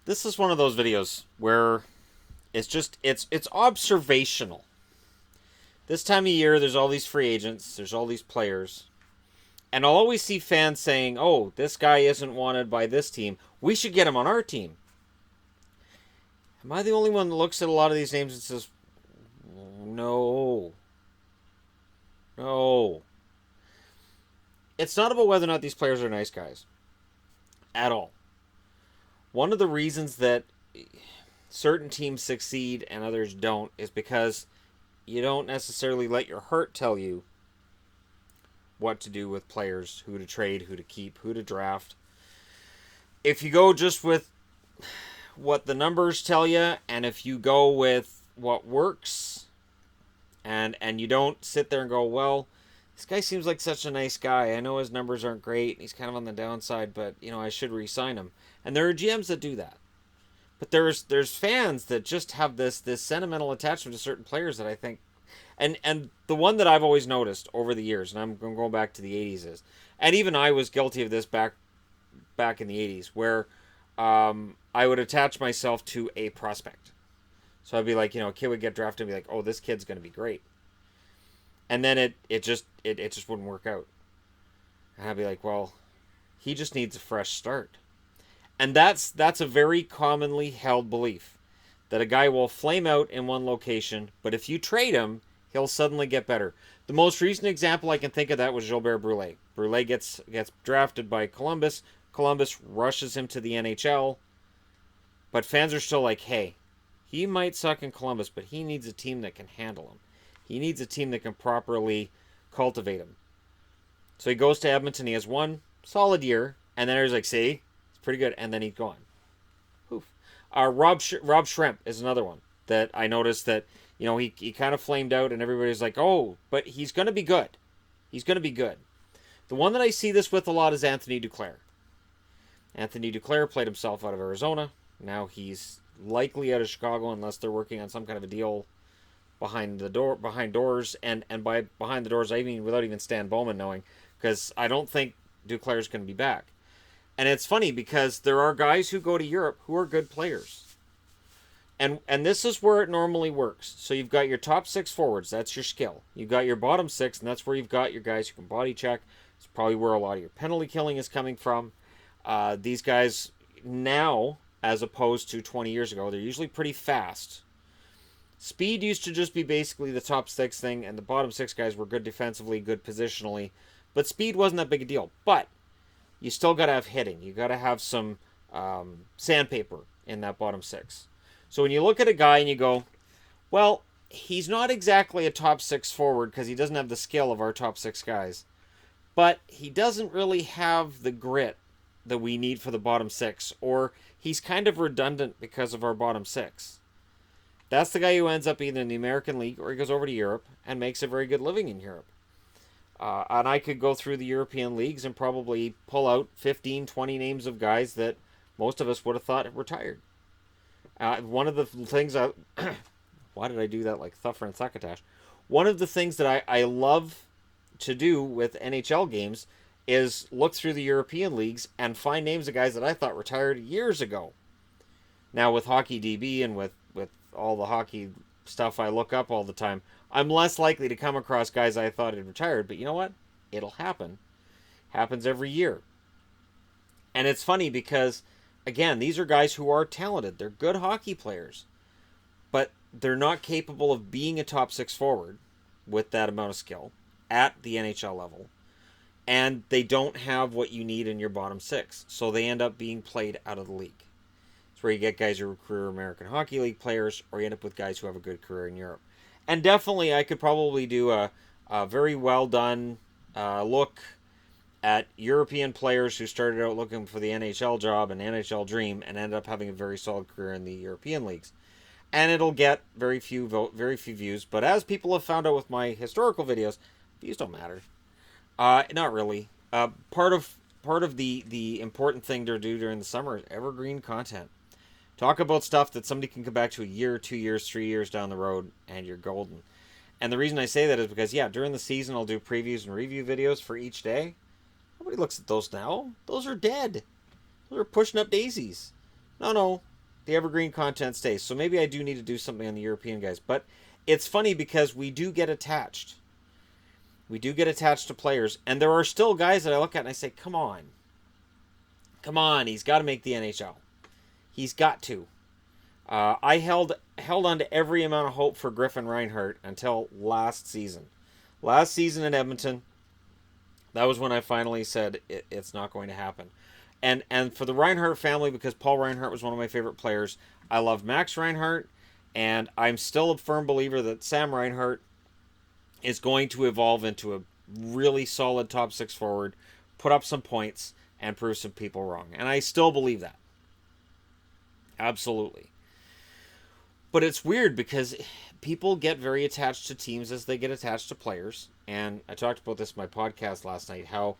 This is one of those videos where it's observational. This time of year, there's all these free agents, there's all these players, and I'll always see fans saying, "Oh, this guy isn't wanted by this team. We should get him on our team." Am I the only one that looks at a lot of these names and says, "No, no"? It's not about whether or not these players are nice guys at all. One of the reasons that certain teams succeed and others don't is because you don't necessarily let your heart tell you what to do with players, who to trade, who to keep, who to draft. If you go just with what the numbers tell you, and if you go with what works, and you don't sit there and go, well, this guy seems like such a nice guy. I know his numbers aren't great. He's kind of on the downside, but I should re-sign him. And there are GMs that do that. But there's fans that just have this sentimental attachment to certain players that I think, and the one that I've always noticed over the years, and I'm going back to the 80s is, and even I was guilty of this back in the 80s, where I would attach myself to a prospect. So I'd be like, a kid would get drafted and be like, oh, this kid's going to be great. And then it just wouldn't work out. And I'd be like, well, he just needs a fresh start. And that's a very commonly held belief, that a guy will flame out in one location, but if you trade him, he'll suddenly get better. The most recent example I can think of that was Gilbert Brulé. Brulé gets drafted by Columbus. Columbus rushes him to the NHL, but fans are still like, hey, he might suck in Columbus, but he needs a team that can handle him. He needs a team that can properly cultivate him. So he goes to Edmonton. He has one solid year, and then he's like, see, it's pretty good, and then he's gone. Poof. Rob Schremp is another one that I noticed that, he kind of flamed out, and everybody's like, oh, but he's going to be good. He's going to be good. The one that I see this with a lot is Anthony Duclair. Anthony Duclair played himself out of Arizona. Now he's likely out of Chicago unless they're working on some kind of a deal behind doors, and by behind the doors, I mean without even Stan Bowman knowing, because I don't think Duclair's going to be back. And it's funny because there are guys who go to Europe who are good players. And this is where it normally works. So you've got your top 6 forwards, that's your skill. You've got your bottom 6, and that's where you've got your guys who can body check. It's probably where a lot of your penalty killing is coming from. These guys now, as opposed to 20 years ago, they're usually pretty fast. Speed used to just be basically the top 6 thing, and the bottom 6 guys were good defensively, good positionally. But speed wasn't that big a deal. But you still got to have hitting. You got to have some sandpaper in that bottom 6. So when you look at a guy and you go, well, he's not exactly a top 6 forward because he doesn't have the skill of our top 6 guys. But he doesn't really have the grit that we need for the bottom 6. Or he's kind of redundant because of our bottom 6. That's the guy who ends up either in the American League or he goes over to Europe and makes a very good living in Europe. And I could go through the European leagues and probably pull out 15, 20 names of guys that most of us would have thought retired. One of the things why did I do that like Thuffer and Succotash? One of the things that I love to do with NHL games is look through the European leagues and find names of guys that I thought retired years ago. Now with Hockey DB and with all the hockey stuff I look up all the time, I'm less likely to come across guys I thought had retired, but you know what? It'll happen. Happens every year. And it's funny because, again, these are guys who are talented. They're good hockey players. But they're not capable of being a top 6 forward with that amount of skill at the NHL level. And they don't have what you need in your bottom 6. So they end up being played out of the league. It's where you get guys who are career American Hockey League players, or you end up with guys who have a good career in Europe. And definitely I could probably do a very well done look at European players who started out looking for the NHL job and NHL dream and ended up having a very solid career in the European leagues. And it'll get very few views, but as people have found out with my historical videos, views don't matter. Not really. Part of the important thing to do during the summer is evergreen content. Talk about stuff that somebody can come back to a year, 2 years, 3 years down the road, and you're golden. And the reason I say that is because, yeah, during the season I'll do previews and review videos for each day. Nobody looks at those now. Those are dead. Those are pushing up daisies. No. the evergreen content stays. So maybe I do need to do something on the European guys. But it's funny because we do get attached. We do get attached to players. And there are still guys that I look at and I say, come on. Come on, he's got to make the NHL. He's got to. I held on to every amount of hope for Griffin Reinhart until last season. Last season in Edmonton, that was when I finally said it's not going to happen. And for the Reinhart family, because Paul Reinhart was one of my favorite players, I love Max Reinhart, and I'm still a firm believer that Sam Reinhart is going to evolve into a really solid top six forward, put up some points, and prove some people wrong. And I still believe that. Absolutely. But it's weird because people get very attached to teams as they get attached to players. And I talked about this in my podcast last night, how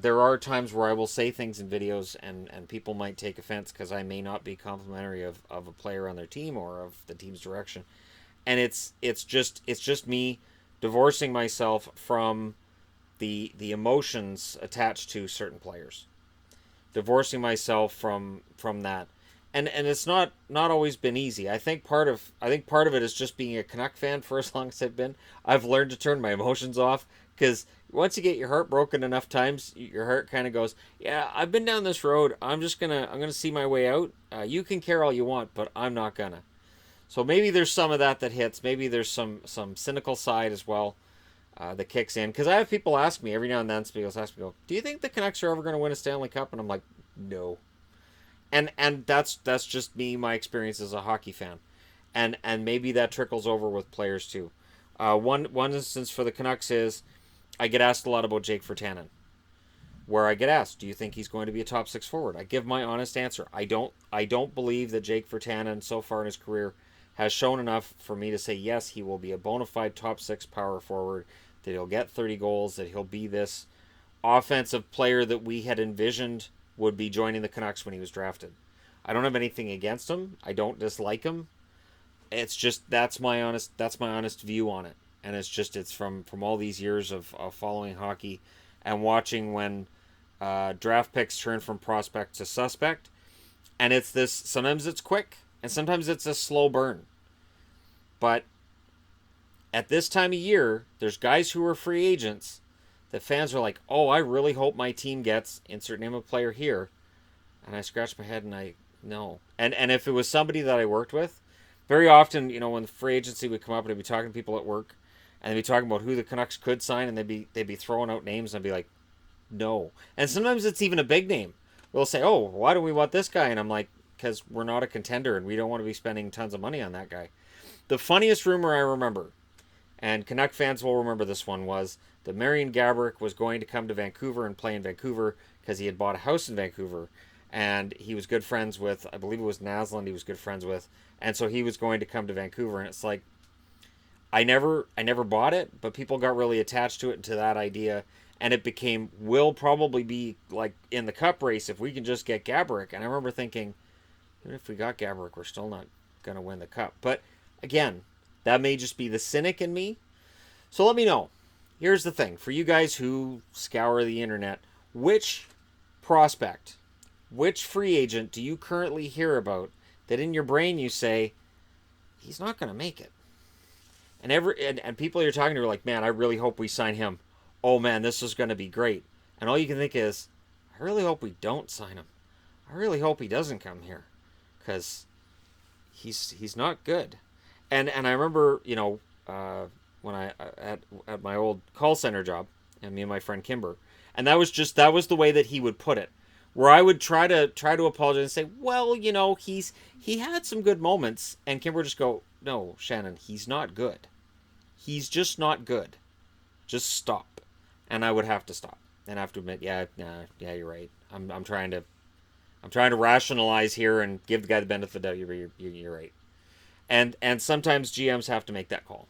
there are times where I will say things in videos and people might take offense because I may not be complimentary of a player on their team or of the team's direction. And it's just me divorcing myself from the emotions attached to certain players. Divorcing myself from that. And it's not always been easy. I think part of it is just being a Canuck fan for as long as I've been. I've learned to turn my emotions off because once you get your heart broken enough times, your heart kind of goes, yeah, I've been down this road. I'm gonna see my way out. You can care all you want, but I'm not gonna. So maybe there's some of that hits. Maybe there's some cynical side as well that kicks in. Because I have people ask me every now and then. People ask me, do you think the Canucks are ever going to win a Stanley Cup? And I'm like, no. And that's just me, my experience as a hockey fan, and maybe that trickles over with players too. One instance for the Canucks is I get asked a lot about Jake Virtanen, where I get asked, do you think he's going to be a top six forward? I give my honest answer. I don't believe that Jake Virtanen so far in his career has shown enough for me to say yes, he will be a bona fide top six power forward, that he'll get 30 goals, that he'll be this offensive player that we had envisioned would be joining the Canucks when he was drafted. I don't have anything against him. I don't dislike him. It's just that's my honest view on it. And it's from all these years of following hockey and watching when draft picks turn from prospect to suspect. And it's this, sometimes it's quick and sometimes it's a slow burn. But at this time of year, there's guys who are free agents the fans are like, oh, I really hope my team gets insert name of player here. And I scratch my head and no. And if it was somebody that I worked with, very often, when the free agency would come up and I'd be talking to people at work and they'd be talking about who the Canucks could sign and they'd be throwing out names and I'd be like, no. And sometimes it's even a big name. They'll say, oh, why do we want this guy? And I'm like, because we're not a contender and we don't want to be spending tons of money on that guy. The funniest rumor I remember, and Canuck fans will remember this one, was that Marian Gaborik was going to come to Vancouver and play in Vancouver because he had bought a house in Vancouver and he was good friends with, I believe it was Naslund he was good friends with, and so he was going to come to Vancouver. And it's like, I never bought it, but people got really attached to it and to that idea, and it became, we'll probably be like in the cup race if we can just get Gaborik. And I remember thinking, even if we got Gaborik, we're still not going to win the cup. But again, that may just be the cynic in me. So let me know. Here's the thing. For you guys who scour the internet, which prospect, which free agent do you currently hear about that in your brain you say, he's not going to make it? And people you're talking to are like, man, I really hope we sign him. Oh, man, this is going to be great. And all you can think is, I really hope we don't sign him. I really hope he doesn't come here because he's not good. And I remember, when I at my old call center job, and me and my friend Kimber, and that was the way that he would put it, where I would try to apologize and say, well, he had some good moments, and Kimber would just go, no, Shannon, he's not good. He's just not good. Just stop. And I would have to stop and have to admit, yeah, you're right. I'm trying to rationalize here and give the guy the benefit of the doubt. You're right. And sometimes GMs have to make that call.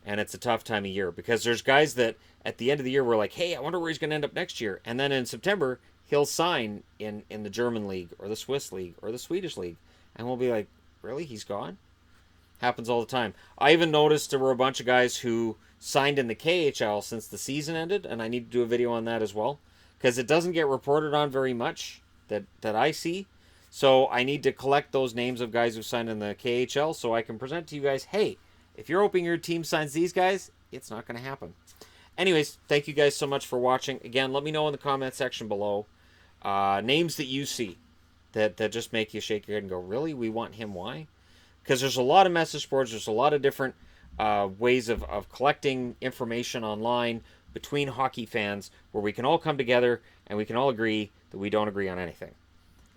And it's a tough time of year because there's guys that at the end of the year we're like, hey, I wonder where he's going to end up next year. And then in September, he'll sign in the German league or the Swiss league or the Swedish league. And we'll be like, really? He's gone? Happens all the time. I even noticed there were a bunch of guys who signed in the KHL since the season ended. And I need to do a video on that as well because it doesn't get reported on very much that I see. So I need to collect those names of guys who signed in the KHL so I can present to you guys, hey, if you're hoping your team signs these guys, it's not going to happen. Anyways, thank you guys so much for watching. Again, let me know in the comment section below names that you see that just make you shake your head and go, really? We want him? Why? Because there's a lot of message boards. There's a lot of different ways of collecting information online between hockey fans where we can all come together and we can all agree that we don't agree on anything.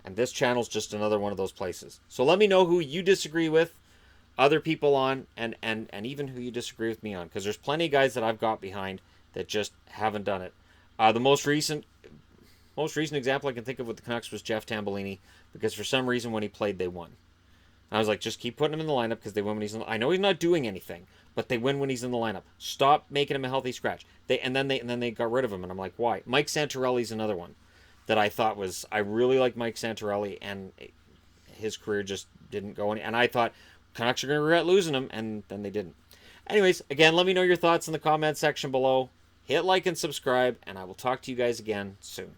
And this channel's just another one of those places. So let me know who you disagree with other people on, and even who you disagree with me on, because there's plenty of guys that I've got behind that just haven't done it. The most recent example I can think of with the Canucks was Jeff Tambellini, because for some reason when he played, they won. And I was like, just keep putting him in the lineup because they win when he's in the, I know he's not doing anything, but they win when he's in the lineup. Stop making him a healthy scratch. And then they got rid of him, and I'm like, why? Mike Santorelli's another one that I thought was, I really like Mike Santorelli, and his career just didn't go any. And I thought Canucks are going to regret losing him, and then they didn't. Anyways, again, let me know your thoughts in the comment section below. Hit like and subscribe, and I will talk to you guys again soon.